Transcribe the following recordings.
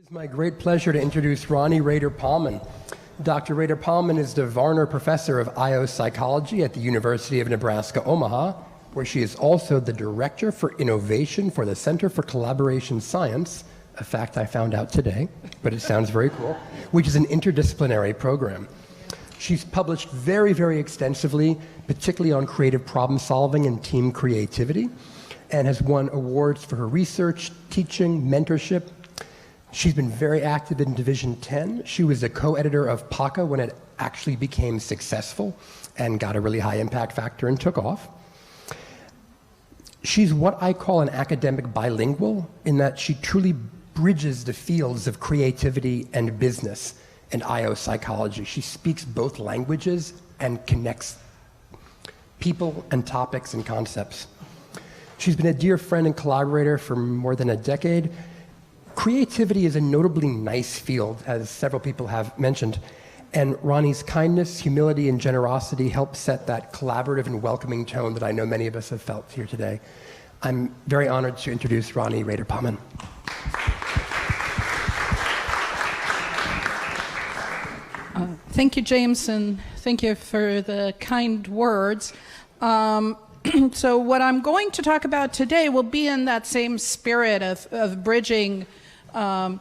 It's my great pleasure to introduce Roni Reiter Palmon. Dr. Reiter Palmon is the Varner Professor of IO Psychology at the University of Nebraska, Omaha, where she is also the Director for Innovation for the Center for Collaboration Science, a fact I found out today, but it sounds very cool, which is an interdisciplinary program. She's published very, very extensively, particularly on creative problem solving and team creativity, and has won awards for her research, teaching, mentorship. She's been very active in Division 10. She was a co-editor of PACA when it actually became successful and got a really high impact factor and took off. She's what I call an academic bilingual in that she truly bridges the fields of creativity and business and IO psychology. She speaks both languages and connects people and topics and concepts. She's been a dear friend and collaborator for more than a decade. Creativity is a notably nice field, as several people have mentioned, and Roni's kindness, humility, and generosity help set that collaborative and welcoming tone that I know many of us have felt here today. I'm very honored to introduce Roni Reiter Palmon. Thank you, James, and thank you for the kind words. So what I'm going to talk about today will be in that same spirit of bridging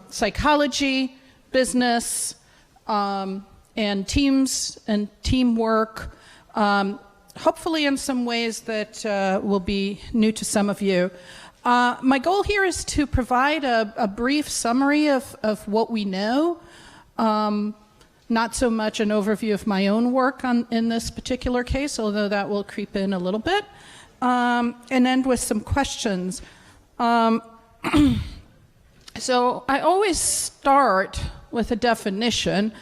psychology, business, and teams and teamwork, hopefully in some ways that will be new to some of you. My goal here is to provide a brief summary of what we know, not so much an overview of my own work in this particular case, although that will creep in a little bit, and end with some questions. So I always start with a definition,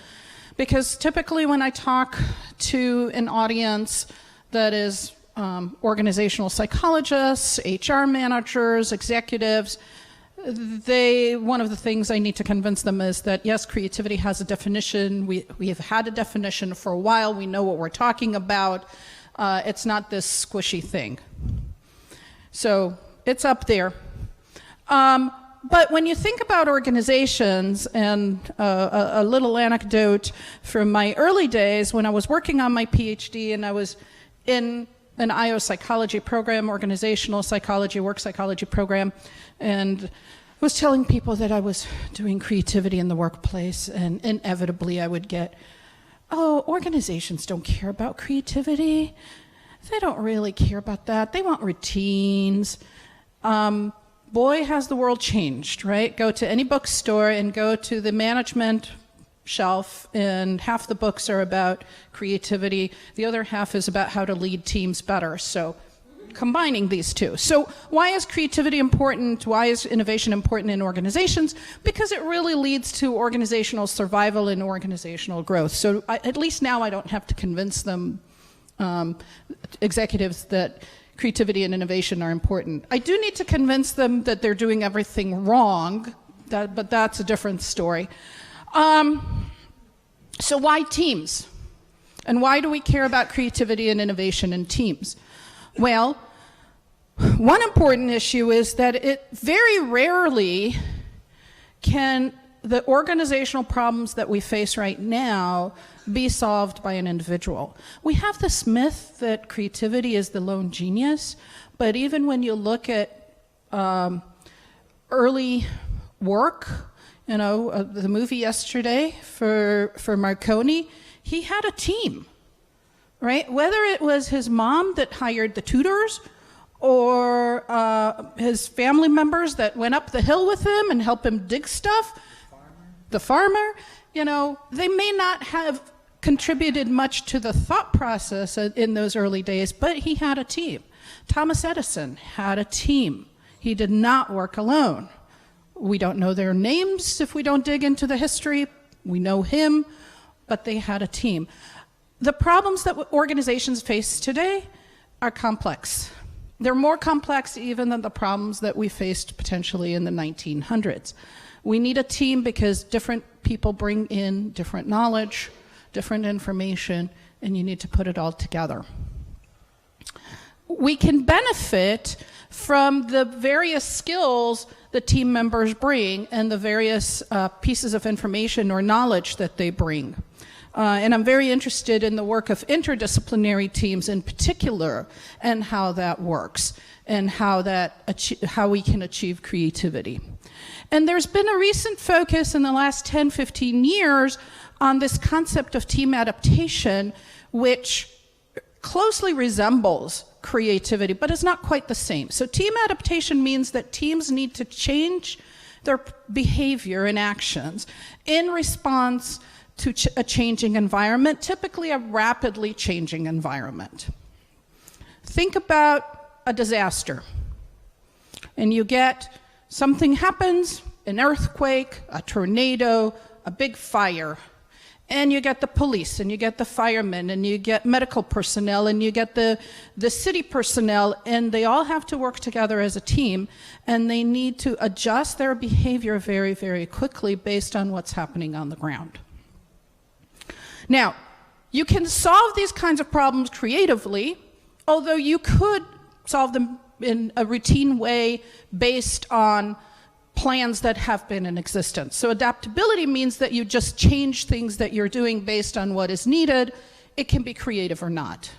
because typically when I talk to an audience that is organizational psychologists, HR managers, executives, one of the things I need to convince them is that yes, creativity has a definition. We have had a definition for a while. We know what we're talking about. It's not this squishy thing. So it's up there. But when you think about organizations, and a little anecdote from my early days when I was working on my PhD and I was in an IO psychology program, organizational psychology, work psychology program, and was telling people that I was doing creativity in the workplace, and inevitably I would get, oh, organizations don't care about creativity. They don't really care about that. They want routines. Boy, has the world changed, right? Go to any bookstore and go to the management shelf, and half the books are about creativity. The other half is about how to lead teams better. So combining these two. So why is creativity important? Why is innovation important in organizations? Because it really leads to organizational survival and organizational growth. So at least now I don't have to convince them, executives, that creativity and innovation are important. I do need to convince them that they're doing everything wrong, but that's a different story. So why teams? And why do we care about creativity and innovation in teams? Well, one important issue is that it very rarely can the organizational problems that we face right now be solved by an individual. We have this myth that creativity is the lone genius, but even when you look at early work, you know, the movie yesterday for Marconi, he had a team, right? Whether it was his mom that hired the tutors, or his family members that went up the hill with him and helped him dig stuff, the farmer, you know, they may not have contributed much to the thought process in those early days, but he had a team. Thomas Edison had a team. He did not work alone. We don't know their names if we don't dig into the history. We know him, but they had a team. The problems that organizations face today are complex. They're more complex even than the problems that we faced potentially in the 1900s. We need a team because different people bring in different knowledge, different information, and you need to put it all together. We can benefit from the various skills the team members bring and the various pieces of information or knowledge that they bring. And I'm very interested in the work of interdisciplinary teams in particular and how that works and how we can achieve creativity. And there's been a recent focus in the last 10, 15 years on this concept of team adaptation, which closely resembles creativity, but is not quite the same. So team adaptation means that teams need to change their behavior and actions in response to a changing environment, typically a rapidly changing environment. Think about a disaster, and you get something happens, an earthquake, a tornado, a big fire, and you get the police, and you get the firemen, and you get medical personnel, and you get the city personnel, and they all have to work together as a team, and they need to adjust their behavior very, very quickly based on what's happening on the ground. Now, you can solve these kinds of problems creatively, although you could solve them in a routine way based on plans that have been in existence. So adaptability means that you just change things that you're doing based on what is needed. It can be creative or not.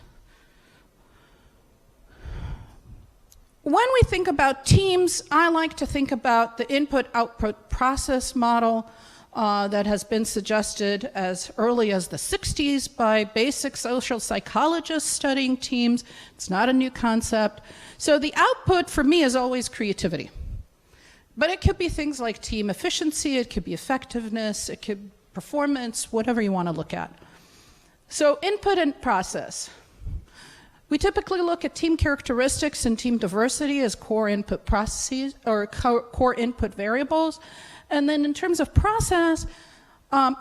When we think about teams, I like to think about the input-output process model that has been suggested as early as the 60s by basic social psychologists studying teams. It's not a new concept. So the output for me is always creativity. But it could be things like team efficiency, it could be effectiveness, it could be performance, whatever you want to look at. So input and process. We typically look at team characteristics and team diversity as core input processes or core input variables. And then in terms of process,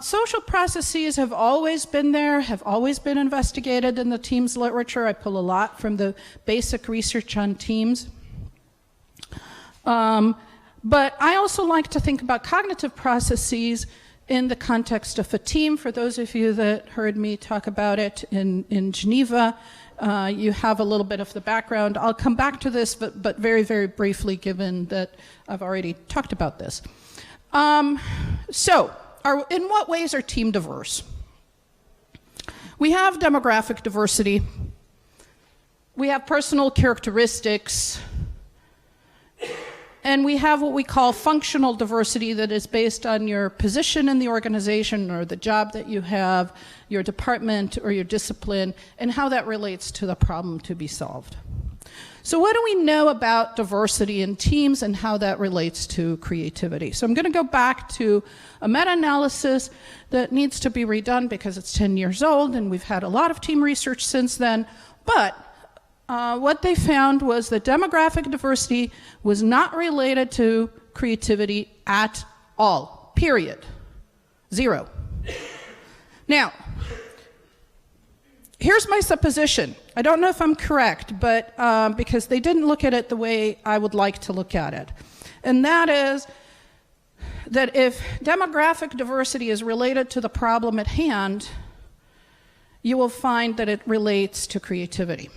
social processes have always been there, have always been investigated in the teams literature. I pull a lot from the basic research on teams. But I also like to think about cognitive processes in the context of a team. For those of you that heard me talk about it in Geneva, you have a little bit of the background. I'll come back to this, but very, very briefly, given that I've already talked about this. In what ways are team diverse? We have demographic diversity. We have personal characteristics. And we have what we call functional diversity that is based on your position in the organization or the job that you have, your department or your discipline, and how that relates to the problem to be solved. So what do we know about diversity in teams and how that relates to creativity? So I'm going to go back to a meta-analysis that needs to be redone because it's 10 years old and we've had a lot of team research since then, but what they found was that demographic diversity was not related to creativity at all, period. Zero. Now, here's my supposition. I don't know if I'm correct, but because they didn't look at it the way I would like to look at it. And that is that if demographic diversity is related to the problem at hand, you will find that it relates to creativity.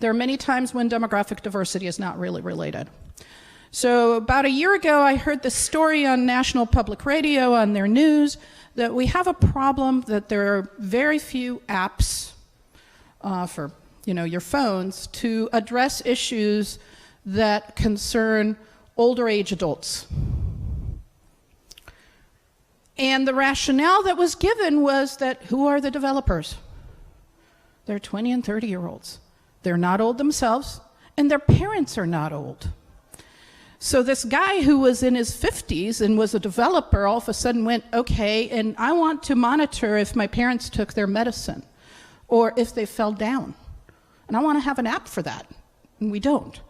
There are many times when demographic diversity is not really related. So about a year ago, I heard this story on National Public Radio on their news that we have a problem that there are very few apps for your phones to address issues that concern older age adults. And the rationale that was given was that who are the developers? They're 20 and 30-year-olds. They're not old themselves, and their parents are not old. So this guy who was in his 50s and was a developer all of a sudden went, okay, and I want to monitor if my parents took their medicine or if they fell down. And I want to have an app for that. And we don't.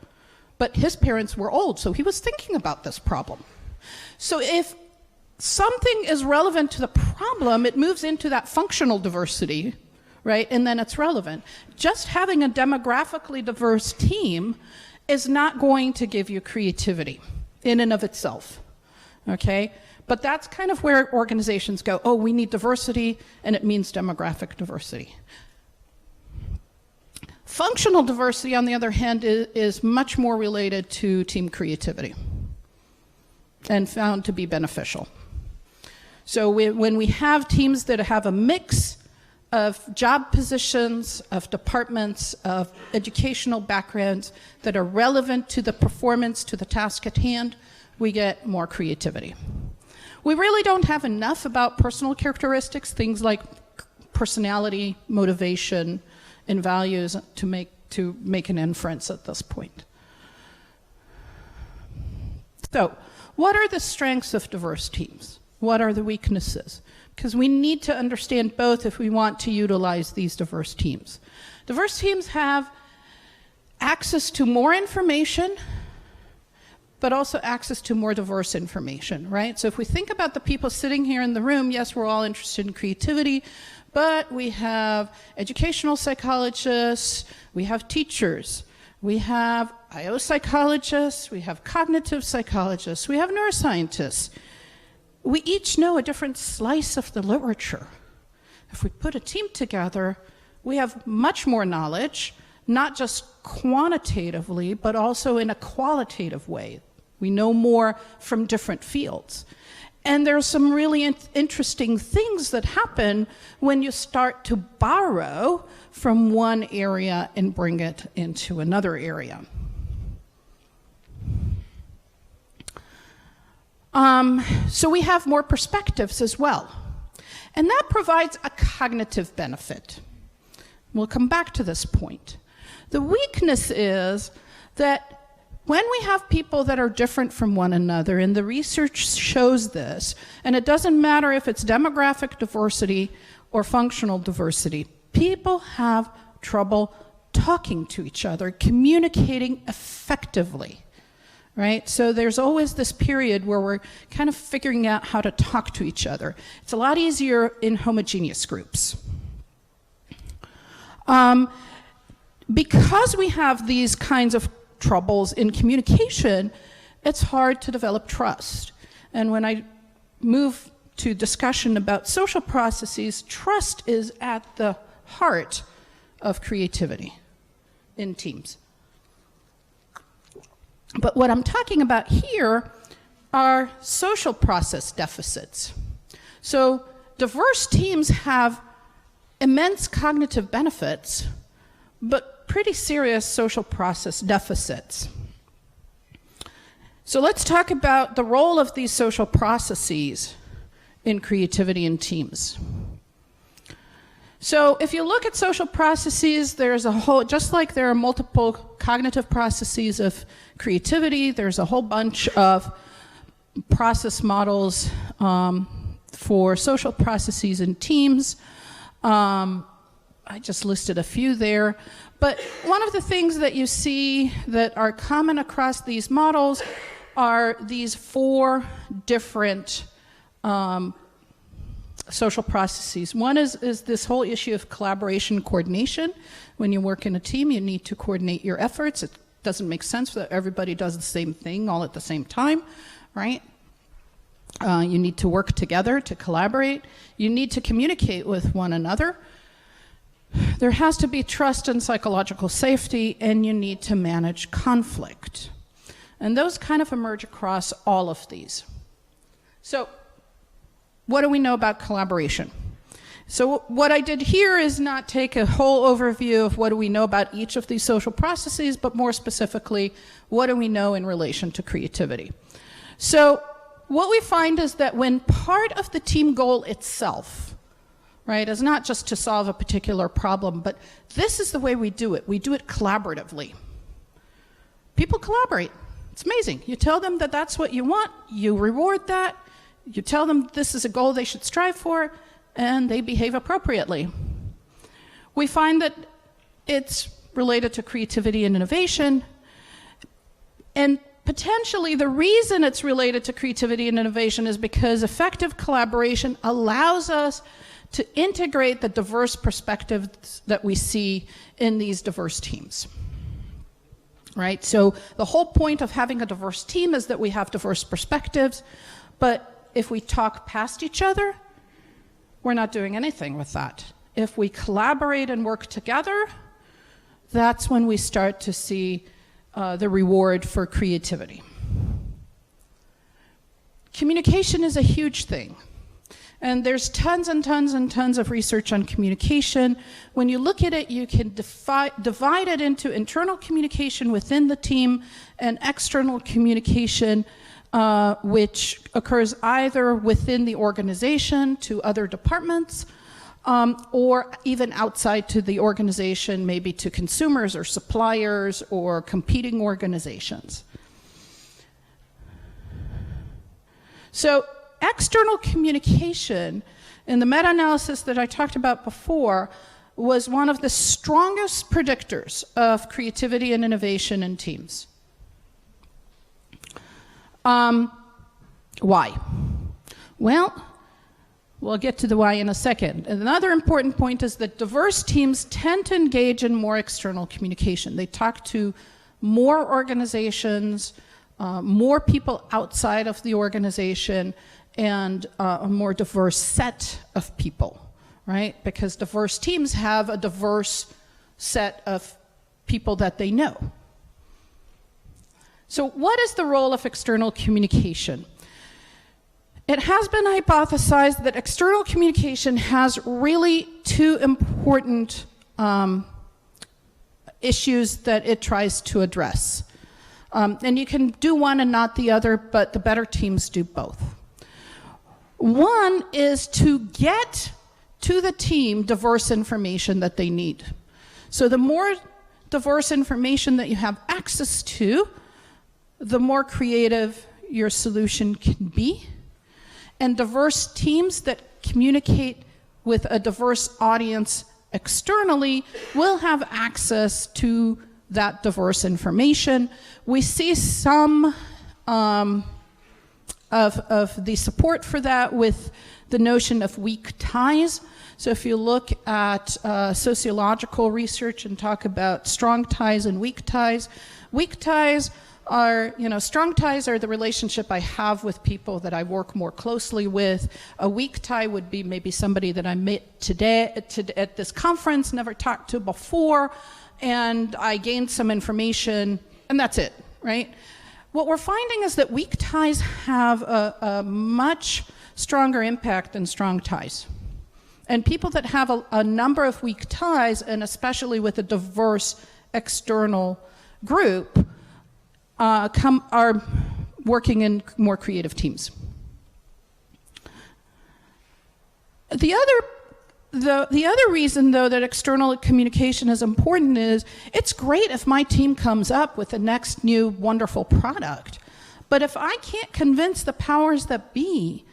But his parents were old, so he was thinking about this problem. So if something is relevant to the problem, it moves into that functional diversity, right? And then it's relevant. Just having a demographically diverse team is not going to give you creativity in and of itself, okay? But that's kind of where organizations go, oh, we need diversity, and it means demographic diversity. Functional diversity, on the other hand, is much more related to team creativity and found to be beneficial. So when we have teams that have a mix of job positions, of departments, of educational backgrounds that are relevant to the performance, to the task at hand, we get more creativity. We really don't have enough about personal characteristics, things like personality, motivation, and values to make an inference at this point. So, what are the strengths of diverse teams? What are the weaknesses? Because we need to understand both if we want to utilize these diverse teams. Diverse teams have access to more information, but also access to more diverse information, right? So if we think about the people sitting here in the room, yes, we're all interested in creativity, but we have educational psychologists, we have teachers, we have IO psychologists, we have cognitive psychologists, we have neuroscientists. We each know a different slice of the literature. If we put a team together, we have much more knowledge, not just quantitatively, but also in a qualitative way. We know more from different fields. And there are some really interesting things that happen when you start to borrow from one area and bring it into another area. So we have more perspectives as well. And that provides a cognitive benefit. We'll come back to this point. The weakness is that when we have people that are different from one another, and the research shows this, and it doesn't matter if it's demographic diversity or functional diversity, people have trouble talking to each other, communicating effectively. Right? So there's always this period where we're kind of figuring out how to talk to each other. It's a lot easier in homogeneous groups. Because we have these kinds of troubles in communication, it's hard to develop trust. And when I move to discussion about social processes, trust is at the heart of creativity in teams. But what I'm talking about here are social process deficits. So diverse teams have immense cognitive benefits, but pretty serious social process deficits. So let's talk about the role of these social processes in creativity in teams. So if you look at social processes, there's a whole, just like there are multiple cognitive processes of creativity, there's a whole bunch of process models for social processes in teams. I just listed a few there. But one of the things that you see that are common across these models are these 4 different social processes. One is this whole issue of collaboration, coordination. When you work in a team, you need to coordinate your efforts. It doesn't make sense that everybody does the same thing all at the same time, right? You need to work together to collaborate. You need to communicate with one another. There has to be trust and psychological safety, and you need to manage conflict. And those kind of emerge across all of these. So, what do we know about collaboration? So what I did here is not take a whole overview of what do we know about each of these social processes, but more specifically, what do we know in relation to creativity? So what we find is that when part of the team goal itself, right, is not just to solve a particular problem, but this is the way we do it collaboratively. People collaborate. It's amazing. You tell them that that's what you want, you reward that, you tell them this is a goal they should strive for, and they behave appropriately. We find that it's related to creativity and innovation, and potentially the reason it's related to creativity and innovation is because effective collaboration allows us to integrate the diverse perspectives that we see in these diverse teams. Right? So the whole point of having a diverse team is that we have diverse perspectives, but if we talk past each other, we're not doing anything with that. If we collaborate and work together, that's when we start to see the reward for creativity. Communication is a huge thing. And there's tons and tons and tons of research on communication. When you look at it, you can divide it into internal communication within the team and external communication, which occurs either within the organization to other departments, or even outside to the organization, maybe to consumers or suppliers or competing organizations. So external communication, in the meta-analysis that I talked about before, was one of the strongest predictors of creativity and innovation in teams. Why? Well, we'll get to the why in a second. Another important point is that diverse teams tend to engage in more external communication. They talk to more organizations, more people outside of the organization, and a more diverse set of people, right? Because diverse teams have a diverse set of people that they know. So what is the role of external communication? It has been hypothesized that external communication has really two important issues that it tries to address. And you can do one and not the other, but the better teams do both. One is to get to the team diverse information that they need. So the more diverse information that you have access to, the more creative your solution can be. And diverse teams that communicate with a diverse audience externally will have access to that diverse information. We see some of the support for that with the notion of weak ties. So if you look at sociological research and talk about strong ties and weak ties are, strong ties are the relationship I have with people that I work more closely with. A weak tie would be maybe somebody that I met today at this conference, never talked to before, and I gained some information, and that's it, right? What we're finding is that weak ties have a much stronger impact than strong ties. And people that have a number of weak ties, and especially with a diverse external group, are working in more creative teams. The other reason, though, that external communication is important is it's great if my team comes up with the next new wonderful product. But if I can't convince the powers that be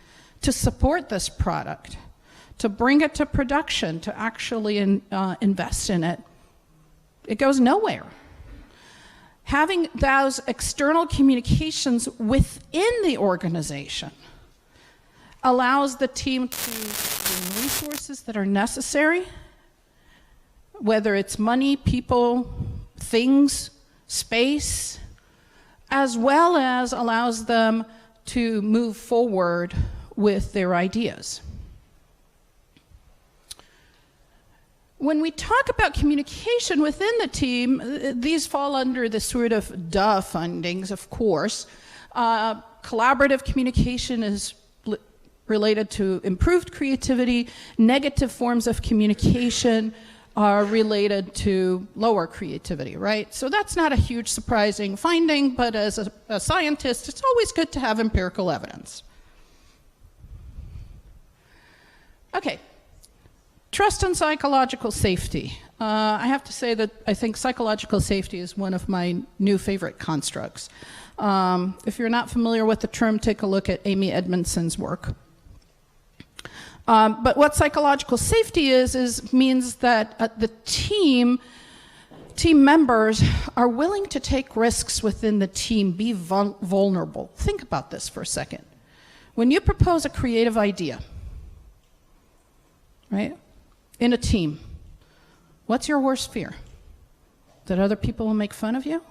to support this product, to bring it to production, to actually invest in it, it goes nowhere. Having those external communications within the organization allows the team to bring resources that are necessary, whether it's money, people, things, space, as well as allows them to move forward with their ideas. When we talk about communication within the team, these fall under the sort of duh findings, of course. Collaborative communication is related to improved creativity. Negative forms of communication are related to lower creativity, right? So that's not a huge surprising finding, but as a scientist, it's always good to have empirical evidence. Okay. Trust and psychological safety. I have to say that I think psychological safety is one of my new favorite constructs. If you're not familiar with the term, take a look at Amy Edmondson's work. But what psychological safety means that the team members are willing to take risks within the team, be vulnerable. Think about this for a second. When you propose a creative idea, right? In a team, what's your worst fear? That other people will make fun of you?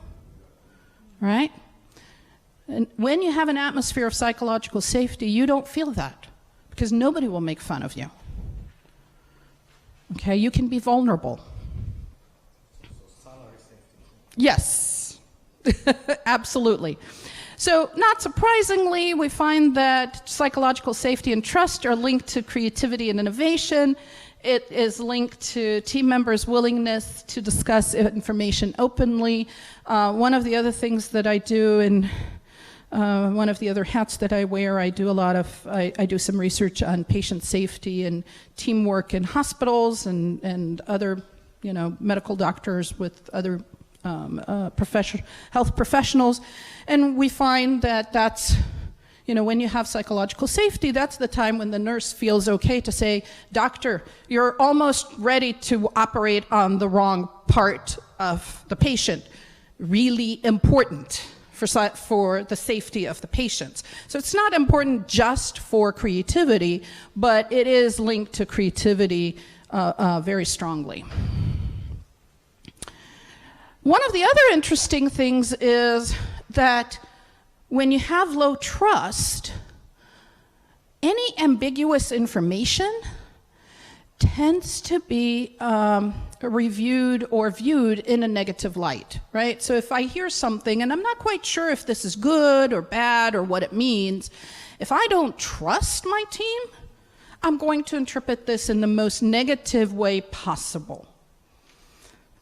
Right? And when you have an atmosphere of psychological safety, you don't feel that because nobody will make fun of you. Okay, you can be vulnerable. So Yes, absolutely. So not surprisingly, we find that psychological safety and trust are linked to creativity and innovation. It is linked to team members' willingness to discuss information openly. One of the other things that I do, and one of the other hats that I wear, I do some research on patient safety and teamwork in hospitals and other, medical doctors with other health professionals, and we find that that's, when you have psychological safety, that's the time when the nurse feels okay to say, doctor, you're almost ready to operate on the wrong part of the patient. Really important for the safety of the patients. So it's not important just for creativity, but it is linked to creativity very strongly. One of the other interesting things is that when you have low trust, any ambiguous information tends to be reviewed or viewed in a negative light, right? So if I hear something and I'm not quite sure if this is good or bad or what it means, if I don't trust my team, I'm going to interpret this in the most negative way possible.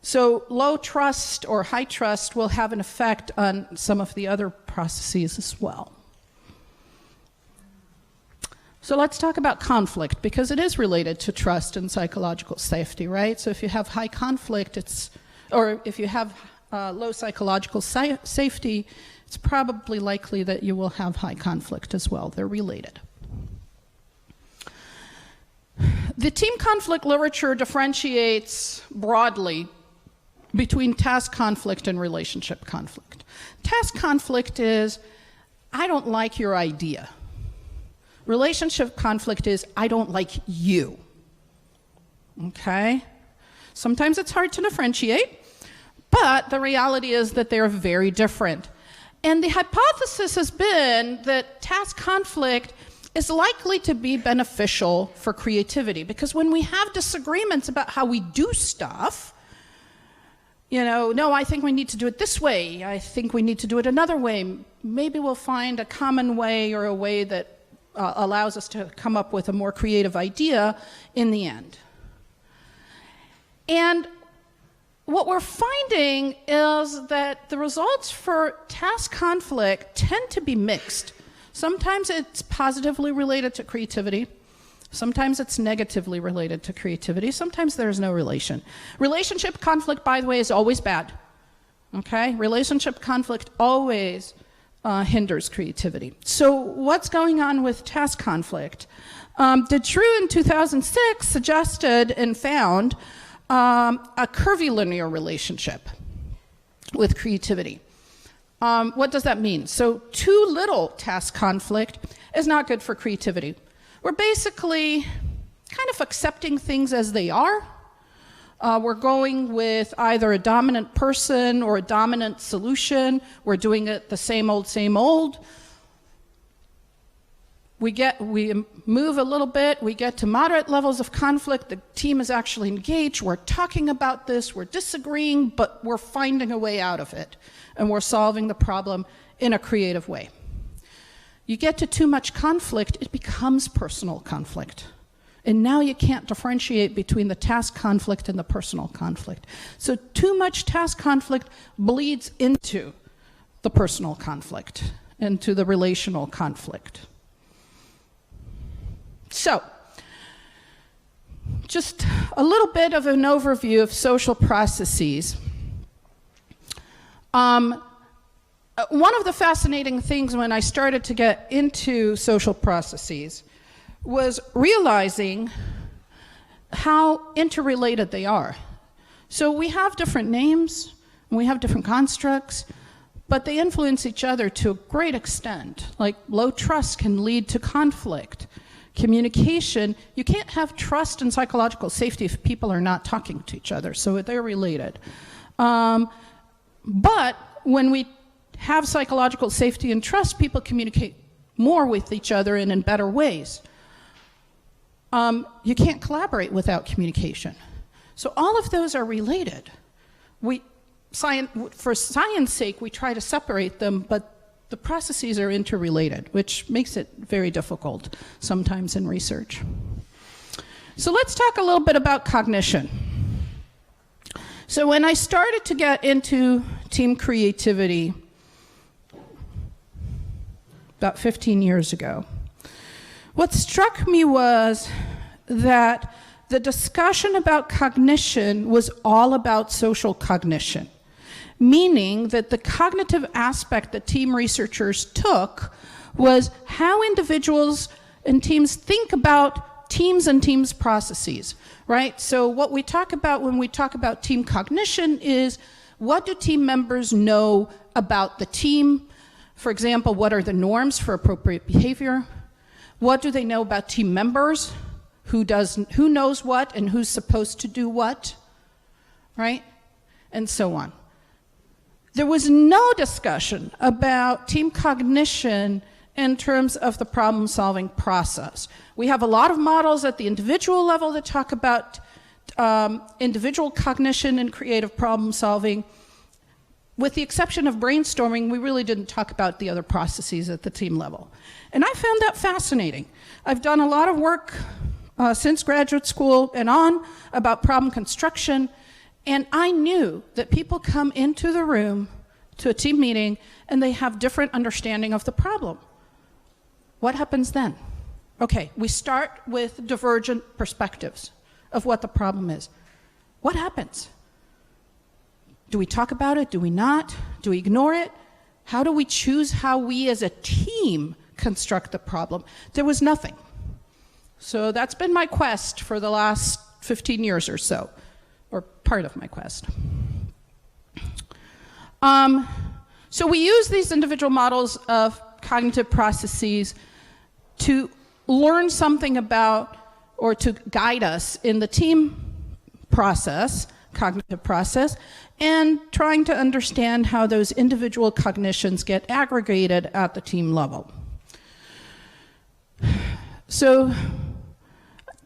So low trust or high trust will have an effect on some of the other processes as well. So let's talk about conflict, because it is related to trust and psychological safety, right? So if you have high conflict, or if you have low psychological safety, it's probably likely that you will have high conflict as well. They're related. The team conflict literature differentiates broadly between task conflict and relationship conflict. Task conflict is, I don't like your idea. Relationship conflict is, I don't like you. Okay? Sometimes it's hard to differentiate, but the reality is that they're very different. And the hypothesis has been that task conflict is likely to be beneficial for creativity, because when we have disagreements about how we do stuff, no, I think we need to do it this way. I think we need to do it another way. Maybe we'll find a common way or a way that allows us to come up with a more creative idea in the end. And what we're finding is that the results for task conflict tend to be mixed. Sometimes it's positively related to creativity. Sometimes it's negatively related to creativity. Sometimes there's no relation. Relationship conflict, by the way, is always bad. Okay? Relationship conflict always hinders creativity. So what's going on with task conflict? DeTrue in 2006 suggested and found a curvilinear relationship with creativity. What does that mean? So too little task conflict is not good for creativity. We're basically kind of accepting things as they are. We're going with either a dominant person or a dominant solution. We're doing it the same old. We move a little bit, we get to moderate levels of conflict, the team is actually engaged, we're talking about this, we're disagreeing, but we're finding a way out of it, and we're solving the problem in a creative way. You get to too much conflict, it becomes personal conflict. And now you can't differentiate between the task conflict and the personal conflict. So too much task conflict bleeds into the personal conflict, into the relational conflict. So, just a little bit of an overview of social processes. One of the fascinating things when I started to get into social processes was realizing how interrelated they are. So we have different names, and we have different constructs, but they influence each other to a great extent. Like low trust can lead to conflict. Communication, you can't have trust and psychological safety if people are not talking to each other, so they're related. But when we have psychological safety and trust, people communicate more with each other and in better ways. You can't collaborate without communication. So all of those are related. for science sake, we try to separate them, but the processes are interrelated, which makes it very difficult sometimes in research. So let's talk a little bit about cognition. So when I started to get into team creativity about 15 years ago, what struck me was that the discussion about cognition was all about social cognition, meaning that the cognitive aspect that team researchers took was how individuals and teams think about teams and teams processes, right? So what we talk about when we talk about team cognition is, what do team members know about the team? For example, what are the norms for appropriate behavior? What do they know about team members? Who knows what and who's supposed to do what, right? And so on. There was no discussion about team cognition in terms of the problem-solving process. We have a lot of models at the individual level that talk about individual cognition and creative problem-solving. With the exception of brainstorming, we really didn't talk about the other processes at the team level. And I found that fascinating. I've done a lot of work since graduate school and on about problem construction, and I knew that people come into the room to a team meeting and they have different understanding of the problem. What happens then? Okay, we start with divergent perspectives of what the problem is. What happens? Do we talk about it? Do we not? Do we ignore it? How do we choose how we as a team construct the problem? There was nothing. So that's been my quest for the last 15 years or so, or part of my quest. So we use these individual models of cognitive processes to learn something about, or to guide us in the team process, cognitive process, and trying to understand how those individual cognitions get aggregated at the team level. So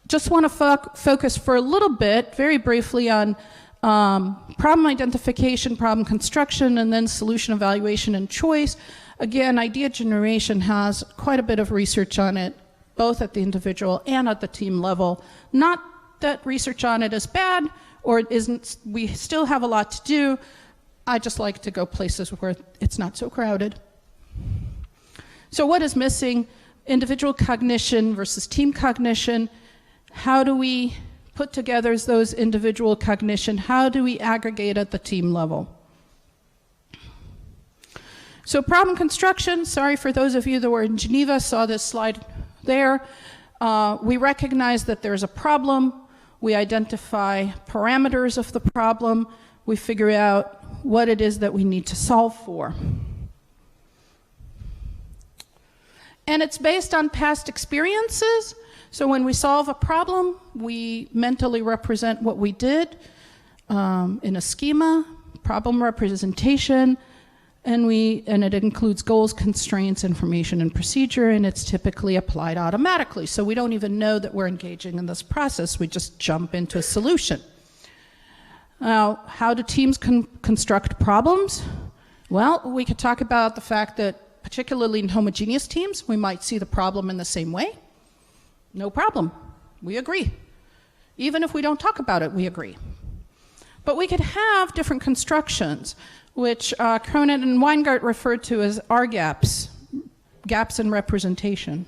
just want to focus for a little bit, very briefly, on problem identification, problem construction, and then solution evaluation and choice. Again, idea generation has quite a bit of research on it, both at the individual and at the team level. Not that research on it is bad, or it isn't. We still have a lot to do. I just like to go places where it's not so crowded. So what is missing? Individual cognition versus team cognition. How do we put together those individual cognition? How do we aggregate at the team level? So problem construction, sorry for those of you that were in Geneva, saw this slide there. We recognize that there's a problem. We identify parameters of the problem. We figure out what it is that we need to solve for. And it's based on past experiences. So when we solve a problem, we mentally represent what we did in a schema, problem representation, and it includes goals, constraints, information, and procedure, and it's typically applied automatically. So we don't even know that we're engaging in this process. We just jump into a solution. Now, how do teams construct problems? Well, we could talk about the fact that particularly in homogeneous teams, we might see the problem in the same way. No problem. We agree. Even if we don't talk about it, we agree. But we could have different constructions, which Cronin and Weingart referred to as R-gaps, gaps in representation.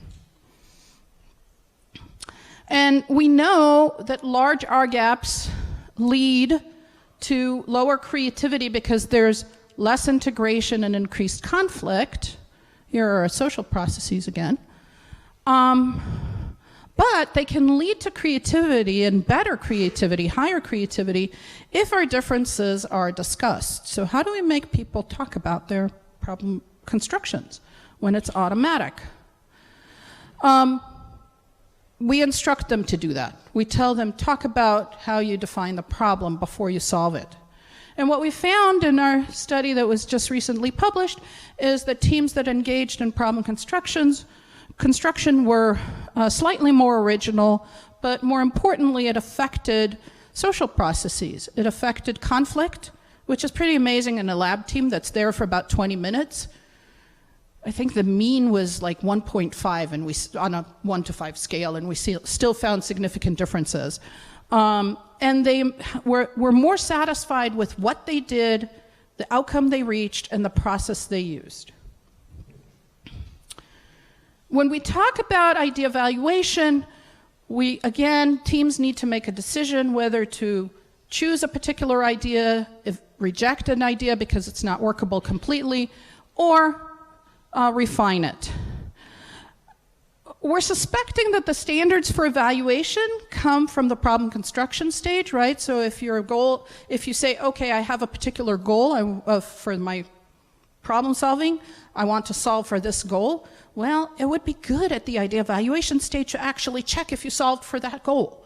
And we know that large R-gaps lead to lower creativity because there's less integration and increased conflict. Here are our social processes again. But they can lead to creativity and better creativity, higher creativity, if our differences are discussed. So how do we make people talk about their problem constructions when it's automatic? We instruct them to do that. We tell them, talk about how you define the problem before you solve it. And what we found in our study that was just recently published is that teams that engaged in problem construction were slightly more original, but more importantly, it affected social processes. It affected conflict, which is pretty amazing in a lab team that's there for about 20 minutes. I think the mean was like 1.5 and we on a 1 to 5 scale, and we still found significant differences. And they were more satisfied with what they did, the outcome they reached, and the process they used. When we talk about idea evaluation, teams need to make a decision whether to choose a particular idea, reject an idea because it's not workable completely, or refine it. We're suspecting that the standards for evaluation come from the problem construction stage, right? So if you say, okay, I have a particular goal for my problem solving, I want to solve for this goal, well, it would be good at the idea evaluation stage to actually check if you solved for that goal.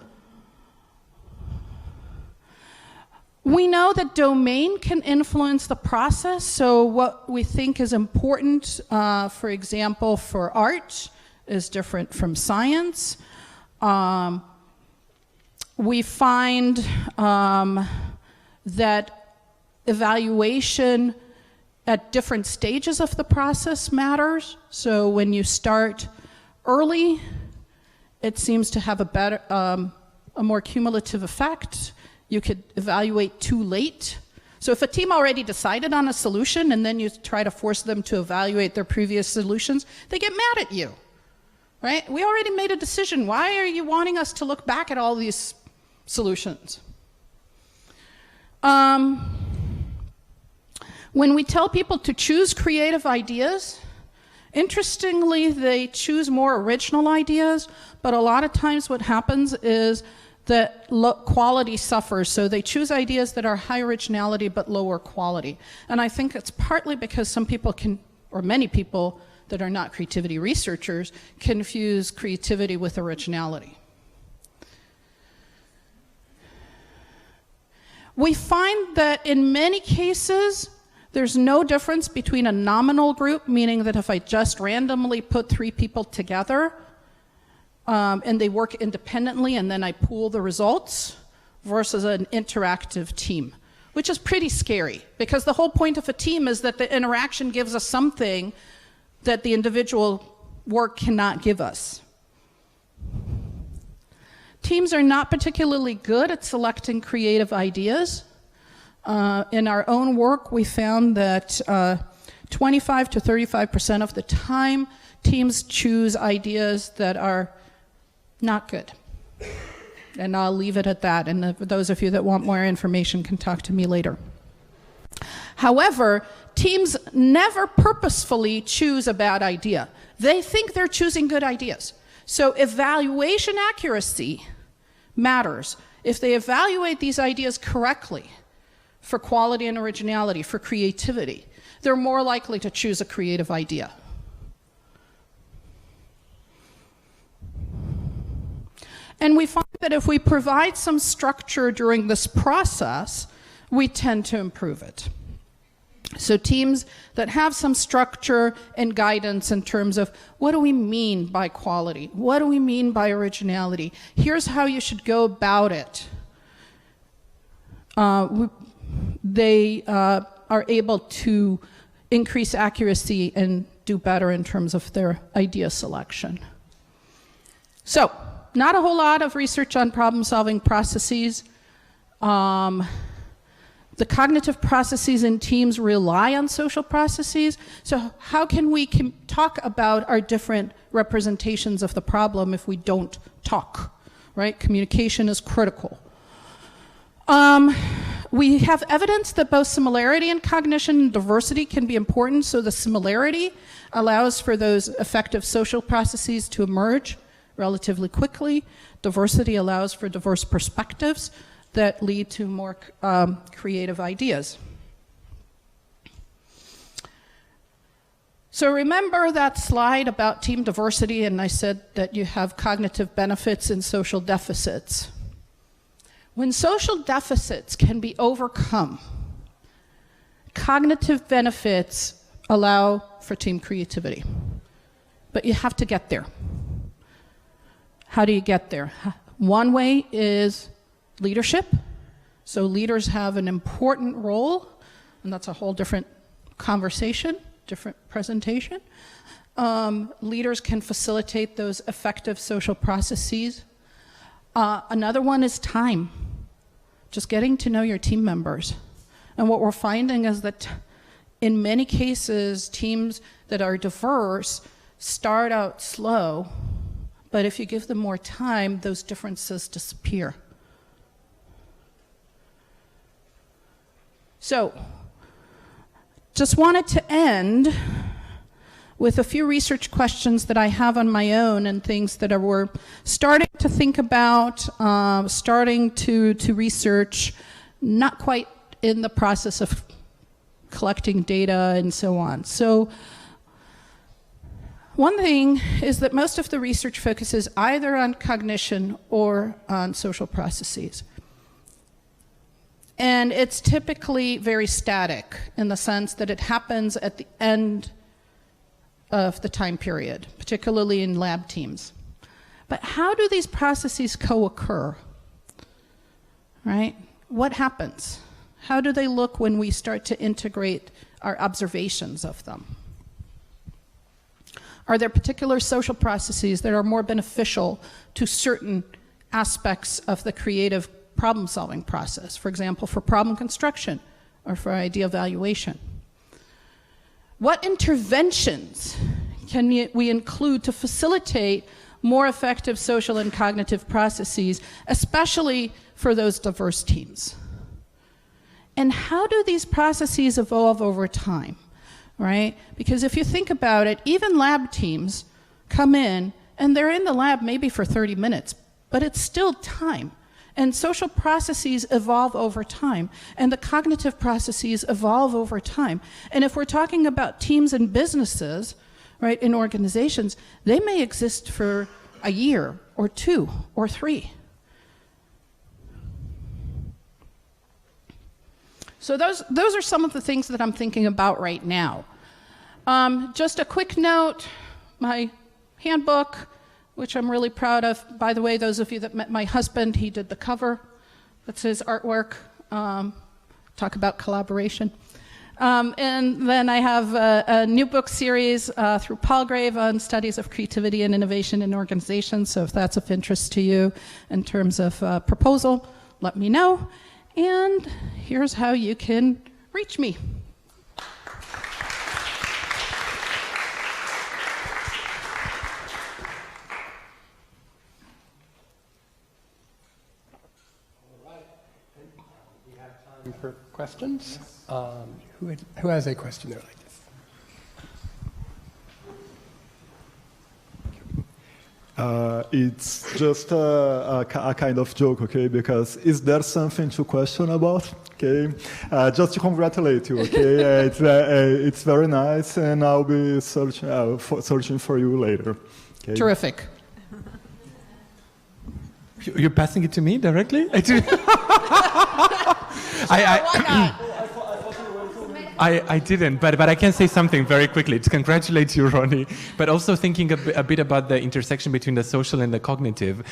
We know that domain can influence the process, so what we think is important, for example, for art, is different from science. We find that evaluation at different stages of the process matters. So when you start early, it seems to have a more cumulative effect. You could evaluate too late. So if a team already decided on a solution and then you try to force them to evaluate their previous solutions, they get mad at you. Right? We already made a decision. Why are you wanting us to look back at all these solutions? When we tell people to choose creative ideas, interestingly, they choose more original ideas, but a lot of times what happens is that quality suffers. So they choose ideas that are high originality but lower quality. And I think it's partly because some people or many people that are not creativity researchers, confuse creativity with originality. We find that in many cases, there's no difference between a nominal group, meaning that if I just randomly put 3 people together, and they work independently and then I pool the results, versus an interactive team, which is pretty scary, because the whole point of a team is that the interaction gives us something that the individual work cannot give us. Teams are not particularly good at selecting creative ideas. In our own work, we found that 25 to 35% of the time, teams choose ideas that are not good. And I'll leave it at that. And those of you that want more information can talk to me later. However, teams never purposefully choose a bad idea. They think they're choosing good ideas. So evaluation accuracy matters. If they evaluate these ideas correctly for quality and originality, for creativity, they're more likely to choose a creative idea. And we find that if we provide some structure during this process, we tend to improve it. So teams that have some structure and guidance in terms of what do we mean by quality? What do we mean by originality? Here's how you should go about it. They are able to increase accuracy and do better in terms of their idea selection. So, not a whole lot of research on problem-solving processes. The cognitive processes in teams rely on social processes. So how can we talk about our different representations of the problem if we don't talk, right? Communication is critical. We have evidence that both similarity in cognition and diversity can be important. So the similarity allows for those effective social processes to emerge relatively quickly. Diversity allows for diverse perspectives that lead to more creative ideas. So remember that slide about team diversity, and I said that you have cognitive benefits and social deficits. When social deficits can be overcome, cognitive benefits allow for team creativity. But you have to get there. How do you get there? One way is leadership. So leaders have an important role, and that's a whole different conversation, different presentation. Leaders can facilitate those effective social processes. Another one is time, just getting to know your team members. And what we're finding is that in many cases, teams that are diverse start out slow, but if you give them more time, those differences disappear. So, just wanted to end with a few research questions that I have on my own and things that we're starting to think about, starting to research, not quite in the process of collecting data and so on. So one thing is that most of the research focuses either on cognition or on social processes. And it's typically very static in the sense that it happens at the end of the time period, particularly in lab teams. But how do these processes co-occur, right? What happens? How do they look when we start to integrate our observations of them? Are there particular social processes that are more beneficial to certain aspects of the creative problem-solving process, for example, for problem construction or for idea evaluation? What interventions can we include to facilitate more effective social and cognitive processes, especially for those diverse teams? And how do these processes evolve over time, right? Because if you think about it, even lab teams come in and they're in the lab maybe for 30 minutes, but it's still time. And social processes evolve over time, and the cognitive processes evolve over time. And if we're talking about teams and businesses, right, in organizations, they may exist for a year or 2 or 3. So those are some of the things that I'm thinking about right now. Just a quick note, my handbook, which I'm really proud of. By the way, those of you that met my husband, he did the cover. That's his artwork. Talk about collaboration. And then I have a new book series through Palgrave on studies of creativity and innovation in organizations. So if that's of interest to you in terms of proposal, let me know. And here's how you can reach me. For questions? Who has a question there like this? It's just a kind of joke, okay? Because is there something to question about? Okay, just to congratulate you, okay? It's very nice, and I'll be searching for you later. Okay? Terrific. You're passing it to me directly? I didn't, but I can say something very quickly to congratulate you, Roni, but also thinking a bit about the intersection between the social and the cognitive.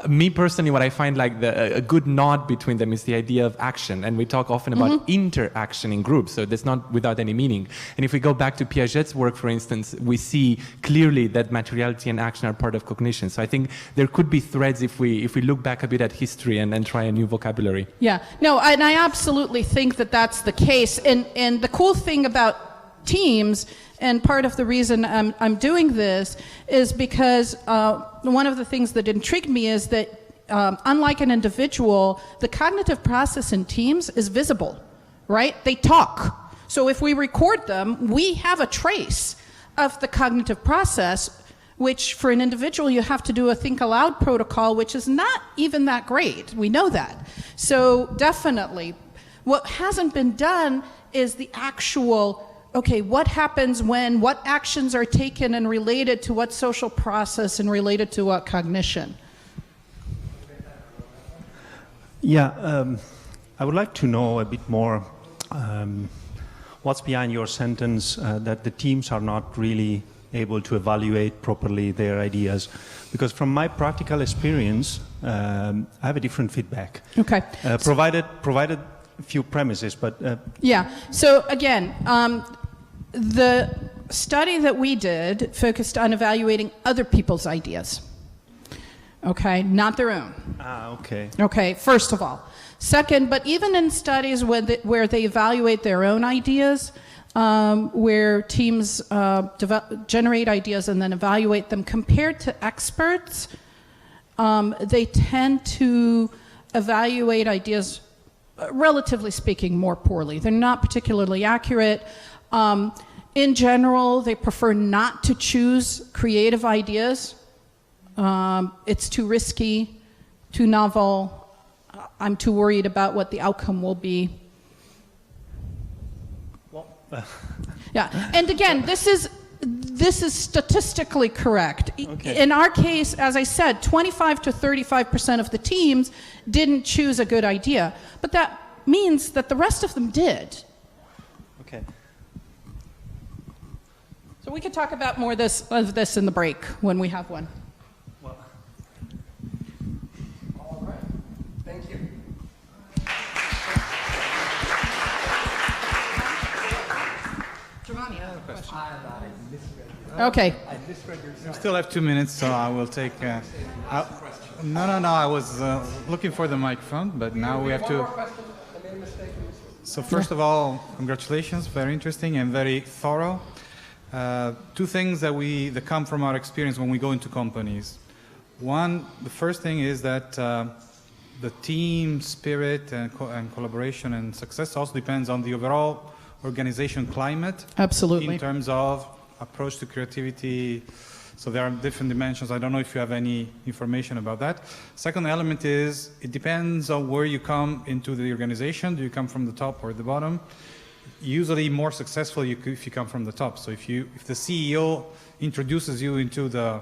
Me personally, what I find like a good nod between them is the idea of action, and we talk often about interaction in groups, so that's not without any meaning. And if we go back to Piaget's work, for instance, we see clearly that materiality and action are part of cognition. So I think there could be threads if we look back a bit at history and try a new vocabulary. Yeah, no, and I absolutely think that that's the case. And the cool thing about teams, and part of the reason I'm doing this, is because one of the things that intrigued me is that unlike an individual, the cognitive process in teams is visible, right? They talk. So if we record them, we have a trace of the cognitive process, which for an individual you have to do a think aloud protocol, which is not even that great. We know that. So definitely, what hasn't been done is the actual, okay, what happens when, what actions are taken and related to what social process and related to what cognition? Yeah, I would like to know a bit more what's behind your sentence that the teams are not really able to evaluate properly their ideas. Because from my practical experience, I have a different feedback. Okay. Provided a few premises, but... Yeah, so again, the study that we did focused on evaluating other people's ideas. Okay, not their own. Okay. Okay, first of all. Second, but even in studies where they evaluate their own ideas, where teams generate ideas and then evaluate them, compared to experts, they tend to evaluate ideas, relatively speaking, more poorly. They're not particularly accurate. In general, they prefer not to choose creative ideas. It's too risky, too novel. I'm too worried about what the outcome will be. Yeah, and again, this is statistically correct. Okay. In our case, as I said, 25 to 35% of the teams didn't choose a good idea, but that means that the rest of them did. Okay. So we could talk about more of this in the break when we have one. All right. Thank you. Giovanni, I have a question. I Okay. misread your We still have 2 minutes, so I will take... No, I was looking for the microphone, but now we have to... So first of all, congratulations, very interesting and very thorough. Two things that come from our experience when we go into companies. One, the first thing is that the team spirit and collaboration and success also depends on the overall organization climate. Absolutely. In terms of approach to creativity. So there are different dimensions. I don't know if you have any information about that. Second element is it depends on where you come into the organization. Do you come from the top or the bottom? Usually more successful if you come from the top. So if the CEO introduces you into the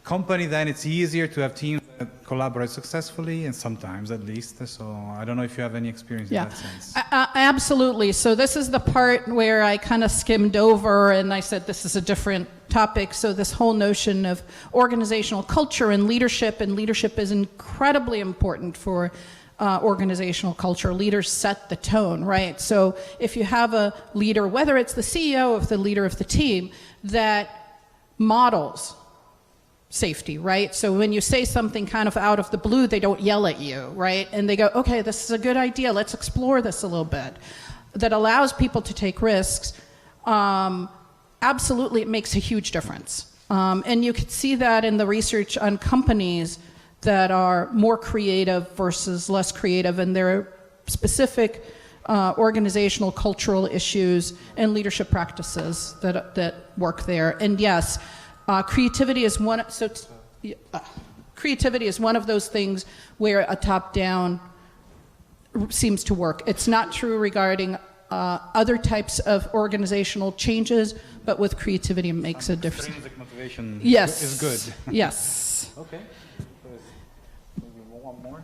company, then it's easier to have teams that collaborate successfully, and sometimes at least. So I don't know if you have any experience in that sense. Absolutely. So this is the part where I kind of skimmed over and I said this is a different topic. So this whole notion of organizational culture and leadership is incredibly important for organizational culture. Leaders set the tone, right? So if you have a leader, whether it's the CEO or the leader of the team, that models safety, right? So when you say something kind of out of the blue, they don't yell at you, right? And they go, okay, this is a good idea. Let's explore this a little bit. That allows people to take risks. Absolutely, it makes a huge difference. And you can see that in the research on companies that are more creative versus less creative, and there are specific organizational cultural issues and leadership practices that work there. And yes, creativity is one. So, creativity is one of those things where a top-down seems to work. It's not true regarding other types of organizational changes, but with creativity, it makes a difference. Intrinsic motivation Yes. is good. Yes. Okay. Maybe one more.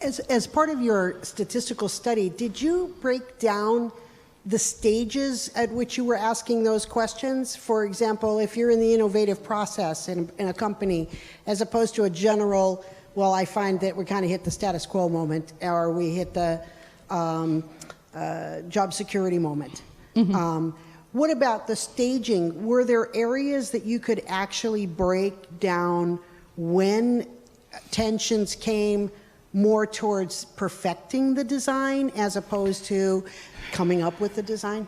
As part of your statistical study, did you break down the stages at which you were asking those questions? For example, if you're in the innovative process in a company, as opposed to a general, well, I find that we kind of hit the status quo moment, or we hit the job security moment. Mm-hmm. What about the staging? Were there areas that you could actually break down when tensions came more towards perfecting the design as opposed to coming up with the design?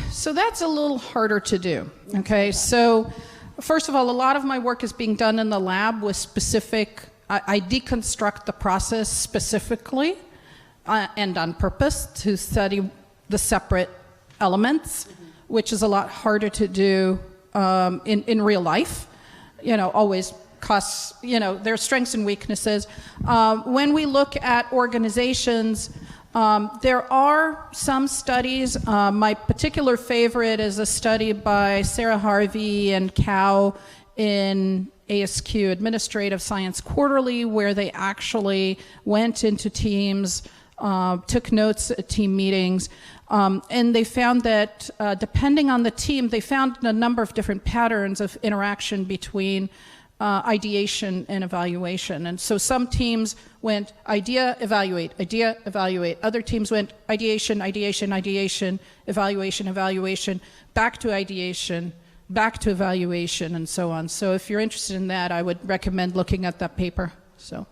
So that's a little harder to do, okay? So first of all, a lot of my work is being done in the lab with specific, I deconstruct the process specifically and on purpose to study the separate elements, which is a lot harder to do in real life, always costs, their strengths and weaknesses. When we look at organizations, there are some studies. My particular favorite is a study by Sarah Harvey and Cow in ASQ Administrative Science Quarterly, where they actually went into teams took notes at team meetings, and they found that depending on the team, they found a number of different patterns of interaction between ideation and evaluation. And so some teams went idea, evaluate, idea, evaluate. Other teams went ideation, ideation, ideation, evaluation, evaluation, back to ideation, back to evaluation, and so on. So if you're interested in that, I would recommend looking at that paper. So.